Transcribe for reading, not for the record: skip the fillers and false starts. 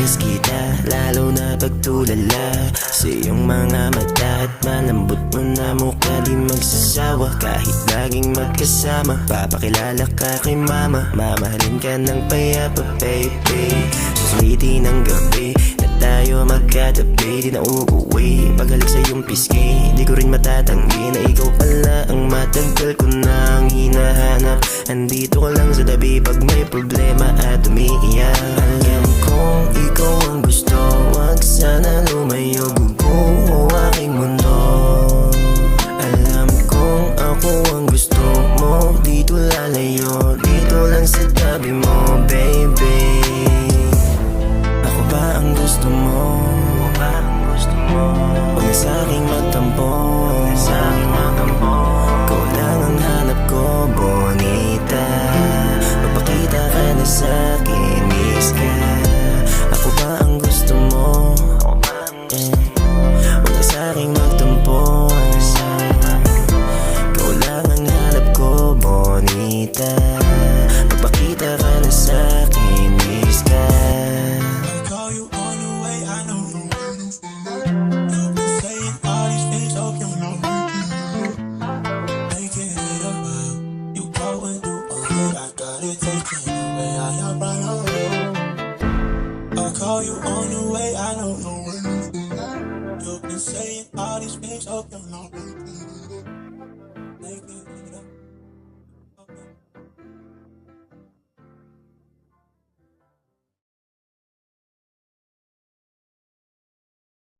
Namimiss kita, lalo na pagtulala sa iyong mga mata at malambot mo na mukha. Di magsasawa kahit laging magkasama. Papakilala ka kay mama, mamahalin ka ng payapa, baby. Susulitin ng gabi na tayo magkatabi. Di na uuwi paghalik sa iyong pisngi. Di ko rin matatanggi na ikaw pala ang matagal ko nang hinahanap. Andito ka lang sa tabi pag may problema at umiiyak. Alam kong ikaw ang gusto, wag sana lumayo. Bubuo aking mundo. Alam kong ako ang gusto mo, dito lalayo, dito lang sa tabi mo, baby. Ako ba ang gusto mo? Huwag na sa'king magtampo. Ikaw lang ang hanap ko, bonita. Magpakita ka na sa'kin, miss ka. Ako ba ang gusto mo? Huwag na sa'king magtampo. Ikaw lang ang hanap ko, bonita. Magpakita ka na sa'kin, miss ka. I call you on the way, I don't know where you've been. You've been saying all these things, hope you're not repeating.